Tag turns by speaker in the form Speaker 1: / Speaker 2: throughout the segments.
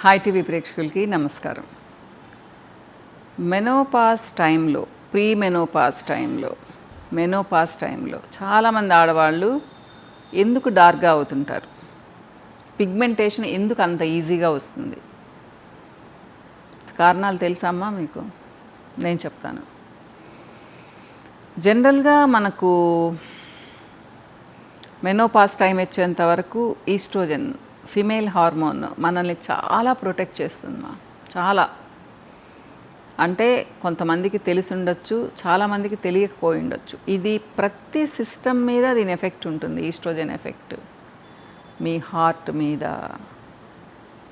Speaker 1: Hi TV ప్రేక్షకులకి నమస్కారం. Menopause టైంలో, ప్రీ మెనోపాజ్ టైంలో చాలామంది ఆడవాళ్ళు ఎందుకు డార్క్గా అవుతుంటారు? పిగ్మెంటేషన్ ఎందుకు అంత ఈజీగా వస్తుంది? కారణాలు తెలుసా అమ్మా మీకు? నేను చెప్తాను. జనరల్గా మనకు మెనోపాజ్ టైం వచ్చేంత వరకు ఈస్ట్రోజన్ ఫిమేల్ హార్మోన్ మనల్ని చాలా ప్రొటెక్ట్ చేస్తుందమ్మా. చాలా అంటే కొంతమందికి తెలిసి ఉండొచ్చు, చాలామందికి తెలియకపోయి ఉండొచ్చు. ఇది ప్రతి సిస్టమ్ మీద దీని ఎఫెక్ట్ ఉంటుంది. ఈస్ట్రోజన్ ఎఫెక్ట్ మీ హార్ట్ మీద,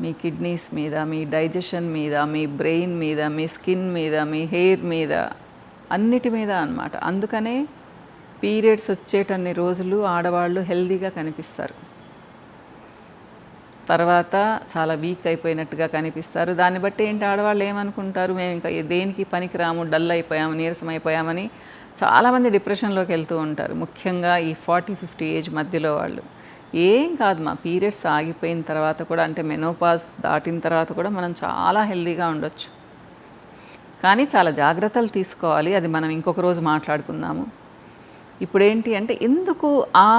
Speaker 1: మీ కిడ్నీస్ మీద, మీ డైజెషన్ మీద, మీ బ్రెయిన్ మీద, మీ స్కిన్ మీద, మీ హెయిర్ మీద, అన్నిటి మీద అన్నమాట. అందుకనే పీరియడ్స్ వచ్చేటన్ని రోజులు ఆడవాళ్ళు హెల్దీగా కనిపిస్తారు, తర్వాత చాలా వీక్ అయిపోయినట్టుగా కనిపిస్తారు. దాన్ని బట్టి ఏంటి, ఆడవాళ్ళు ఏమనుకుంటారు, మేము ఇంకా దేనికి పనికిరాము, డల్ అయిపోయాము, నీరసం అయిపోయామని చాలామంది డిప్రెషన్లోకి వెళ్తూ ఉంటారు. ముఖ్యంగా ఈ 40-50 ఏజ్ మధ్యలో వాళ్ళు. ఏం కాదు, మా పీరియడ్స్ ఆగిపోయిన తర్వాత కూడా, అంటే మెనోపాజ్ దాటిన తర్వాత కూడా మనం చాలా హెల్దీగా ఉండొచ్చు. కానీ చాలా జాగ్రత్తలు తీసుకోవాలి. అది మనం ఇంకొక రోజు మాట్లాడుకుందాము. ఇప్పుడు ఏంటి అంటే, ఎందుకు ఆ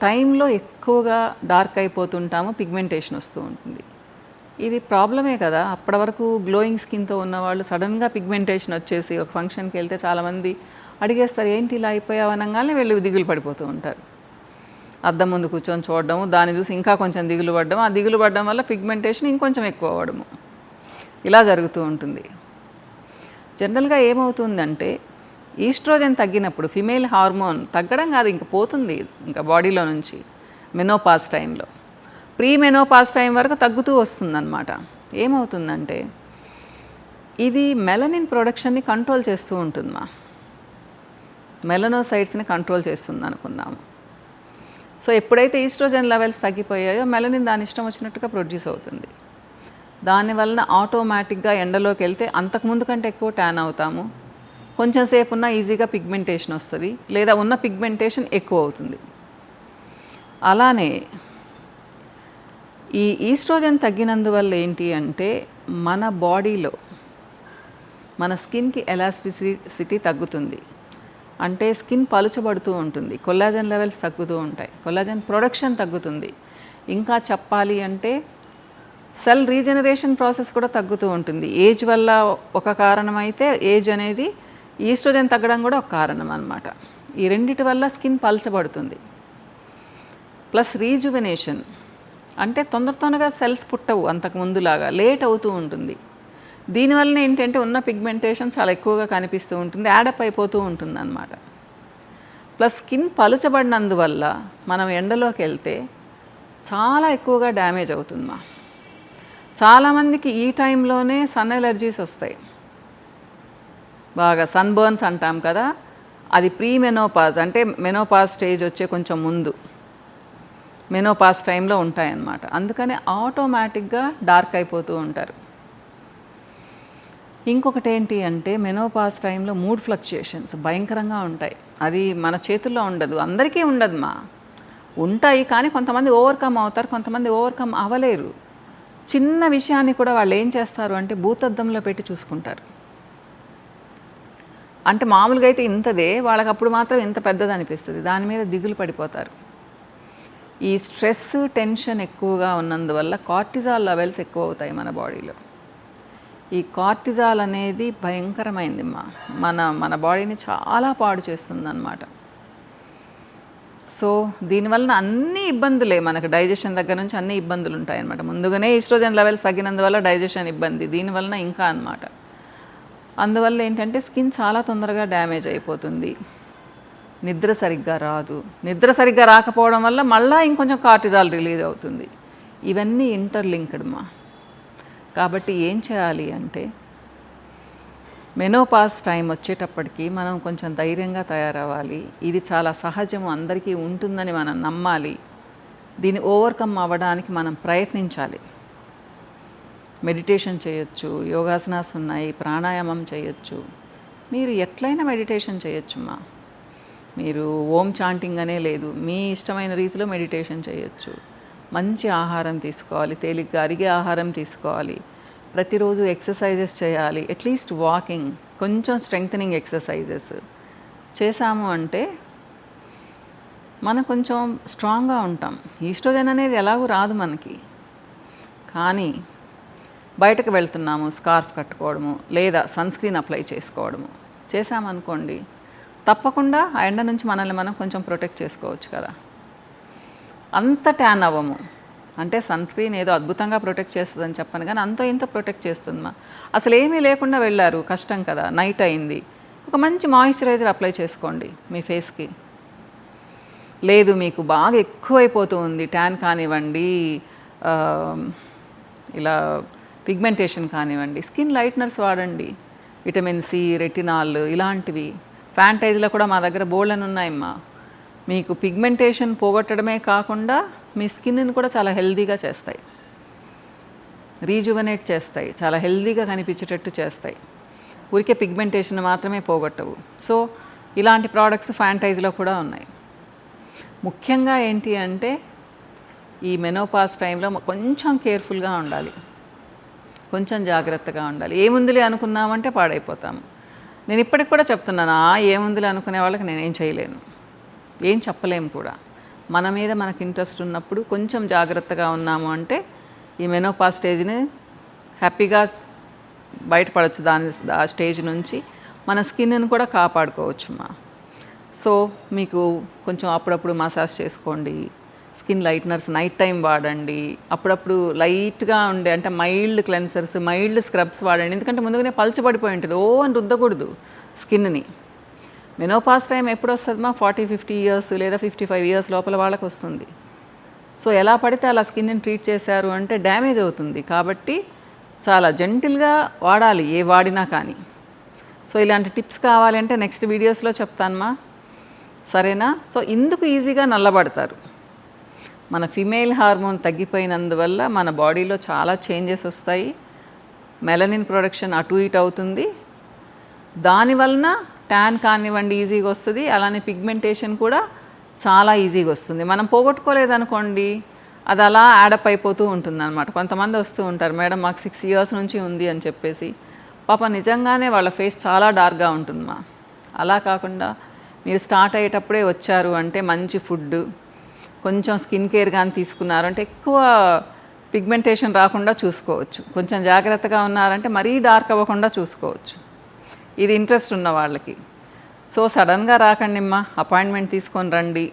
Speaker 1: టైంలో ఎక్కువగా డార్క్ అయిపోతుంటాము, పిగ్మెంటేషన్ వస్తూ ఉంటుంది. ఇది ప్రాబ్లమే కదా. అప్పటి వరకు గ్లోయింగ్ స్కిన్తో ఉన్నవాళ్ళు సడన్గా పిగ్మెంటేషన్ వచ్చేసి ఒక ఫంక్షన్కి వెళ్తే చాలామంది అడిగేస్తారు, ఏంటి ఇలా అయిపోయావు అనగానే వెళ్ళి దిగులు పడిపోతూ ఉంటారు. అద్దం ముందు కూర్చొని చూడడము, దాన్ని చూసి ఇంకా కొంచెం దిగులు పడడం, ఆ దిగులు పడడం వల్ల పిగ్మెంటేషన్ ఇంకొంచెం ఎక్కువ అవ్వడము, ఇలా జరుగుతూ ఉంటుంది. జనరల్గా ఏమవుతుందంటే, ఈస్ట్రోజన్ తగ్గినప్పుడు, ఫిమేల్ హార్మోన్ తగ్గడం కాదు, ఇంకా పోతుంది ఇంకా బాడీలో నుంచి మెనోపాజ్ టైంలో. ప్రీ మెనోపాజ్ టైం వరకు తగ్గుతూ వస్తుందన్నమాట. ఏమవుతుందంటే, ఇది మెలనిన్ ప్రొడక్షన్ని కంట్రోల్ చేస్తూ ఉంటుందమ్మా. మెలనోసైట్స్ని కంట్రోల్ చేస్తుంది అనుకున్నాము. సో ఎప్పుడైతే ఈస్ట్రోజన్ లెవెల్స్ తగ్గిపోయాయో మెలనిన్ దాని ఇష్టం వచ్చినట్టుగా ప్రొడ్యూస్ అవుతుంది. దానివలన ఆటోమేటిక్గా ఎండలోకి వెళ్తే అంతకుముందు కంటే ఎక్కువ ట్యాన్ అవుతాము. కొంచెం సేపు ఉన్న ఈజీగా పిగ్మెంటేషన్ వస్తుంది, లేదా ఉన్న పిగ్మెంటేషన్ ఎక్కువ అవుతుంది. అలానే ఈ ఈస్ట్రోజన్ తగ్గినందువల్ల ఏంటి అంటే, మన బాడీలో మన స్కిన్కి ఎలాస్టిసిటీ తగ్గుతుంది. అంటే స్కిన్ పలుచబడుతూ ఉంటుంది, కొల్లాజన్ లెవెల్స్ తగ్గుతూ ఉంటాయి, కొల్లాజన్ ప్రొడక్షన్ తగ్గుతుంది. ఇంకా చెప్పాలి అంటే సెల్ రీజనరేషన్ ప్రాసెస్ కూడా తగ్గుతూ ఉంటుంది. ఏజ్ వల్ల ఒక కారణం అయితే, ఏజ్ అనేది ఈస్ట్రోజన్ తగ్గడం కూడా ఒక కారణం అన్నమాట. ఈ రెండిటి వల్ల స్కిన్ పల్చబడుతుంది. ప్లస్ రీజువెనేషన్ అంటే తొందరగా సెల్స్ పుట్టవు, అంతకు ముందులాగా లేట్ అవుతూ ఉంటుంది. దీనివల్ల ఏంటంటే ఉన్న పిగ్మెంటేషన్ చాలా ఎక్కువగా కనిపిస్తూ ఉంటుంది, యాడప్ అయిపోతూ ఉంటుంది అన్నమాట. ప్లస్ స్కిన్ పలుచబడినందువల్ల మనం ఎండలోకి వెళ్తే చాలా ఎక్కువగా డ్యామేజ్ అవుతుందమ్మా. చాలామందికి ఈ టైంలోనే సన్ ఎలర్జీస్ వస్తాయి, బాగా సన్ బర్న్స్ అంటాం కదా. అది ప్రీ మెనోపాజ్, అంటే మెనోపాజ్ స్టేజ్ వచ్చే కొంచెం ముందు మెనోపాజ్ టైంలో ఉంటాయన్నమాట. అందుకని ఆటోమేటిక్గా డార్క్ అయిపోతూ ఉంటారు. ఇంకొకటి ఏంటి అంటే, మెనోపాజ్ టైంలో మూడ్ ఫ్లక్చుయేషన్స్ భయంకరంగా ఉంటాయి. అది మన చేతుల్లో ఉండదు, అందరికీ ఉండదుమా. ఉంటాయి, కానీ కొంతమంది ఓవర్కమ్ అవుతారు, కొంతమంది ఓవర్కమ్ అవ్వలేరు. చిన్న విషయాన్ని కూడా వాళ్ళు ఏం చేస్తారు అంటే, భూతద్దంలో పెట్టి చూసుకుంటారు. అంటే మామూలుగా అయితే ఇంతదే, వాళ్ళకి అప్పుడు మాత్రం ఇంత పెద్దది అనిపిస్తుంది, దాని మీద దిగులు పడిపోతారు. ఈ స్ట్రెస్, టెన్షన్ ఎక్కువగా ఉన్నందువల్ల కార్టిజాల్ లెవెల్స్ ఎక్కువ అవుతాయి మన బాడీలో. ఈ కార్టిజాల్ అనేది భయంకరమైంది మన బాడీని చాలా పాడు చేస్తుంది అన్నమాట. సో దీనివల్ల అన్ని ఇబ్బందులే, మనకు డైజెషన్ దగ్గర నుంచి అన్ని ఇబ్బందులు ఉంటాయన్నమాట. ముందుగానే ఈస్ట్రోజన్ లెవెల్స్ తగ్గినందువల్ల డైజెషన్ ఇబ్బంది, దీనివలన ఇంకా అన్నమాట. అందువల్ల ఏంటంటే స్కిన్ చాలా తొందరగా డ్యామేజ్ అయిపోతుంది, నిద్ర సరిగ్గా రాదు, నిద్ర సరిగ్గా రాకపోవడం వల్ల మళ్ళీ ఇంకొంచెం కార్టిజాల్ రిలీజ్ అవుతుంది. ఇవన్నీ ఇంటర్లింక్డ్మా. కాబట్టి ఏం చేయాలి అంటే, మెనోపాజ్ టైం వచ్చేటప్పటికి మనం కొంచెం ధైర్యంగా తయారవ్వాలి. ఇది చాలా సహజము, అందరికీ ఉంటుందని మనం నమ్మాలి. దీన్ని ఓవర్కమ్ అవ్వడానికి మనం ప్రయత్నించాలి. మెడిటేషన్ చేయొచ్చు, యోగాసనాస్ ఉన్నాయి, ప్రాణాయామం చేయొచ్చు. మీరు ఎట్లయినా మెడిటేషన్ చేయొచ్చుమా. మీరు ఓం చాంటింగ్ అనే లేదు, మీ ఇష్టమైన రీతిలో మెడిటేషన్ చేయొచ్చు. మంచి ఆహారం తీసుకోవాలి, తేలిగ్గా అరిగే ఆహారం తీసుకోవాలి, ప్రతిరోజు ఎక్సర్సైజెస్ చేయాలి, అట్లీస్ట్ వాకింగ్, కొంచెం స్ట్రెంగ్థనింగ్ ఎక్సర్సైజెస్ చేసాము అంటే మనం కొంచెం స్ట్రాంగ్గా ఉంటాం. ఈస్ట్రోజన్ అనేది ఎలాగూ రాదు మనకి, కానీ బయటకు వెళ్తున్నాము, స్కార్ఫ్ కట్టుకోవడము లేదా సన్ స్క్రీన్ అప్లై చేసుకోవడము చేసామనుకోండి, తప్పకుండా ఆ ఎండ నుంచి మనల్ని మనం కొంచెం ప్రొటెక్ట్ చేసుకోవచ్చు కదా. అంత ట్యాన్ అవ్వము, అంటే సన్ స్క్రీన్ ఏదో అద్భుతంగా ప్రొటెక్ట్ చేస్తుందని చెప్పను, కానీ అంతో ఇంత ప్రొటెక్ట్ చేస్తుందా. అసలు ఏమీ లేకుండా వెళ్ళారు, కష్టం కదా, నైట్ అయింది, ఒక మంచి మాయిశ్చరైజర్ అప్లై చేసుకోండి మీ ఫేస్కి. లేదు మీకు బాగా ఎక్కువైపోతూ ఉంది, ట్యాన్ కానివ్వండి, ఇలా పిగ్మెంటేషన్ కానివ్వండి, స్కిన్ లైట్నర్స్ వాడండి, విటమిన్ సి, రెటినాల్ ఇలాంటివి. ఫ్యాంటైజ్లో కూడా మా దగ్గర బోల్డెన్ ఉన్నాయమ్మా. మీకు పిగ్మెంటేషన్ పోగొట్టడమే కాకుండా మీ స్కిన్ని కూడా చాలా హెల్దీగా చేస్తాయి, రీజువనేట్ చేస్తాయి, చాలా హెల్దీగా కనిపించేటట్టు చేస్తాయి. ఊరికే పిగ్మెంటేషన్ మాత్రమే పోగొట్టవు. సో ఇలాంటి ప్రోడక్ట్స్ ఫ్యాంటైజ్లో కూడా ఉన్నాయి. ముఖ్యంగా ఏంటి అంటే ఈ మెనోపాజ్ టైంలో కొంచెం కేర్ఫుల్గా ఉండాలి, కొంచెం జాగ్రత్తగా ఉండాలి. ఏముందిలే అనుకున్నామంటే పాడైపోతాము. నేను ఇప్పటికి కూడా చెప్తున్నాను, ఏముందిలే అనుకునే వాళ్ళకి నేనేం చేయలేను, ఏం చెప్పలేము కూడా. మన మీద మనకు ఇంట్రెస్ట్ ఉన్నప్పుడు కొంచెం జాగ్రత్తగా ఉన్నాము అంటే ఈ మెనోపాజ్ స్టేజ్ని హ్యాపీగా బయటపడవచ్చు, ఆ స్టేజ్ నుంచి మన స్కిన్ని కూడా కాపాడుకోవచ్చు. సో మీకు కొంచెం అప్పుడప్పుడు మసాజ్ చేసుకోండి, స్కిన్ లైట్నర్స్ నైట్ టైం వాడండి, అప్పుడప్పుడు లైట్గా ఉండే అంటే మైల్డ్ క్లెన్సర్స్, మైల్డ్ స్క్రబ్స్ వాడండి. ఎందుకంటే ముందుగానే పల్చబడిపోయి ఉంటుంది, అని రుద్దకూడదు స్కిన్ని. మెనోపాజ్ టైం ఎప్పుడు వస్తుందమ్మా, 40-50 ఇయర్స్ లేదా 55 ఇయర్స్ లోపల వాళ్ళకి వస్తుంది. సో ఎలా పడితే అలా స్కిన్ని ట్రీట్ చేశారు అంటే డ్యామేజ్ అవుతుంది. కాబట్టి చాలా జెంటిల్గా వాడాలి ఏ వాడినా కానీ. సో ఇలాంటి టిప్స్ కావాలంటే నెక్స్ట్ వీడియోస్లో చెప్తానమ్మా, సరేనా. సో ఇందుకు ఈజీగా నల్లబడతారు, మన ఫిమేల్ హార్మోన్ తగ్గిపోయినందువల్ల మన బాడీలో చాలా చేంజెస్ వస్తాయి, మెలనిన్ ప్రొడక్షన్ అటు ఇటు అవుతుంది, దానివలన ట్యాన్ కానివ్వండి ఈజీగా వస్తుంది, అలానే పిగ్మెంటేషన్ కూడా చాలా ఈజీగా వస్తుంది. మనం పోగొట్టుకోలేదనుకోండి అది అలా యాడప్ అయిపోతూ ఉంటుంది అనమాట. కొంతమంది వస్తూ ఉంటారు, మేడం మాకు 6 ఇయర్స్ నుంచి ఉంది అని చెప్పేసి, పాప నిజంగానే వాళ్ళ ఫేస్ చాలా డార్క్గా ఉంటుందమ్మా. అలా కాకుండా మీరు స్టార్ట్ అయ్యేటప్పుడే వచ్చారు అంటే మంచి ఫుడ్, కొంచెం స్కిన్ కేర్ కానీ తీసుకున్నారంటే ఎక్కువ పిగ్మెంటేషన్ రాకుండా చూసుకోవచ్చు. కొంచెం జాగ్రత్తగా ఉన్నారంటే మరీ డార్క్ అవ్వకుండా చూసుకోవచ్చు, ఇది ఇంట్రెస్ట్ ఉన్న వాళ్ళకి. సో సడన్గా రాకండి అమ్మా, అపాయింట్మెంట్ తీసుకొని రండి.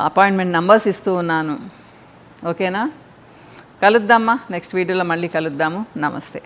Speaker 1: అపాయింట్మెంట్ నంబర్స్ ఇస్తూ ఉన్నాను, ఓకేనా. కలుద్దామా, నెక్స్ట్ వీడియోలో మళ్ళీ కలుద్దాము. నమస్తే.